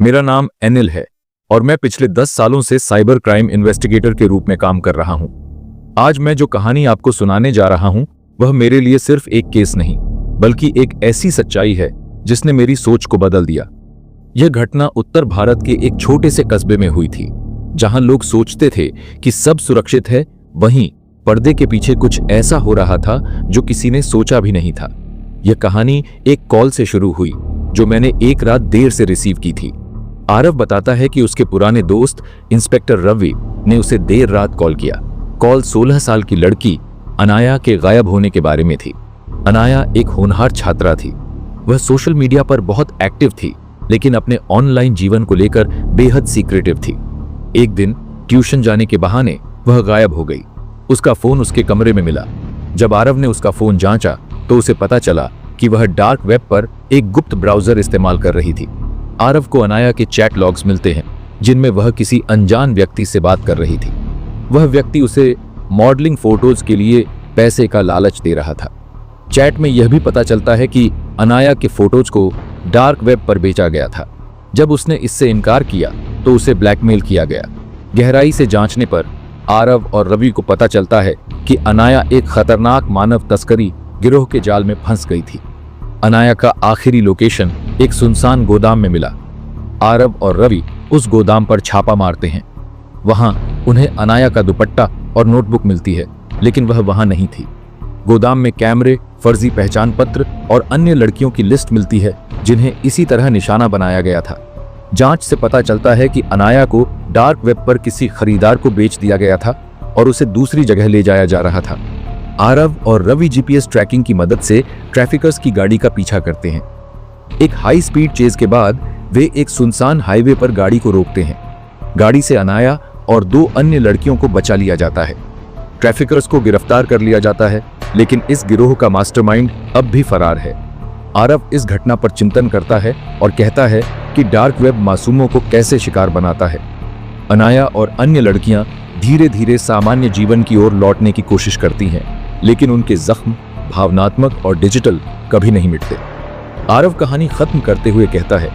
मेरा नाम अनिल है और मैं पिछले 10 सालों से साइबर क्राइम इन्वेस्टिगेटर के रूप में काम कर रहा हूं। आज मैं जो कहानी आपको सुनाने जा रहा हूं वह मेरे लिए सिर्फ एक केस नहीं बल्कि एक ऐसी सच्चाई है जिसने मेरी सोच को बदल दिया। यह घटना उत्तर भारत के एक छोटे से कस्बे में हुई थी, जहां लोग सोचते थे कि सब सुरक्षित है, वहीं पर्दे के पीछे कुछ ऐसा हो रहा था जो किसी ने सोचा भी नहीं था। यह कहानी एक कॉल से शुरू हुई जो मैंने एक रात देर से रिसीव की थी। आरव बताता है कि उसके पुराने दोस्त इंस्पेक्टर रवि ने उसे देर रात कॉल किया। कॉल 16 साल की लड़की अनाया के गायब होने के बारे में थी। अनाया एक होनहार छात्रा थी। वह सोशल मीडिया पर बहुत एक्टिव थी, लेकिन अपने ऑनलाइन जीवन को लेकर बेहद सीक्रेटिव थी। एक दिन ट्यूशन जाने के बहाने वह गायब हो गई। उसका फोन उसके कमरे में मिला। जब आरव ने उसका फोन जांचा तो उसे पता चला कि वह डार्क वेब पर एक गुप्त ब्राउजर इस्तेमाल कर रही थी। आरव को अनाया के चैट लॉग्स मिलते हैं जिनमें वह किसी अनजान व्यक्ति से बात कर रही थी। वह व्यक्ति उसे मॉडलिंग फोटोज के लिए पैसे का लालच दे रहा था। चैट में यह भी पता चलता है कि अनाया के फोटोज को डार्क वेब पर बेचा गया था। जब उसने इससे इनकार किया तो उसे ब्लैकमेल किया गया। गहराई से जांचने पर आरव और रवि को पता चलता है कि अनाया एक खतरनाक मानव तस्करी गिरोह के जाल में फंस गई थी। अनाया का आखिरी लोकेशन एक सुनसान गोदाम में मिला। आरव और रवि उस गोदाम पर छापा मारते हैं। वहां उन्हें अनाया का दुपट्टा और नोटबुक मिलती है, लेकिन वह वहां नहीं थी। गोदाम में कैमरे, फर्जी पहचान पत्र और अन्य लड़कियों की लिस्ट मिलती है जिन्हें इसी तरह निशाना बनाया गया था। जांच से पता चलता है कि अनाया को डार्क वेब पर किसी खरीदार को बेच दिया गया था और उसे दूसरी जगह ले जाया जा रहा था। आरव और रवि जीपीएस ट्रैकिंग की मदद से ट्रैफिकर्स की गाड़ी का पीछा करते हैं। एक हाई स्पीड चेज के बाद वे एक सुनसान हाईवे पर गाड़ी को रोकते हैं। गाड़ी से अनाया और 2 अन्य लड़कियों को बचा लिया जाता है। ट्रैफिकर्स को गिरफ्तार कर लिया जाता है, लेकिन इस गिरोह का मास्टरमाइंड अब भी फरार है। आरव इस घटना पर चिंतन करता है और कहता है कि डार्क वेब मासूमों को कैसे शिकार बनाता है। अनाया और अन्य लड़कियां धीरे धीरे सामान्य जीवन की ओर लौटने की कोशिश करती हैं, लेकिन उनके जख्म भावनात्मक और डिजिटल कभी नहीं मिटते। आरव कहानी खत्म करते हुए कहता है,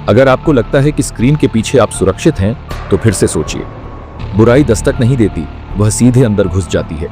अगर आपको लगता है कि स्क्रीन के पीछे आप सुरक्षित हैं तो फिर से सोचिए। बुराई दस्तक नहीं देती, वह सीधे अंदर घुस जाती है।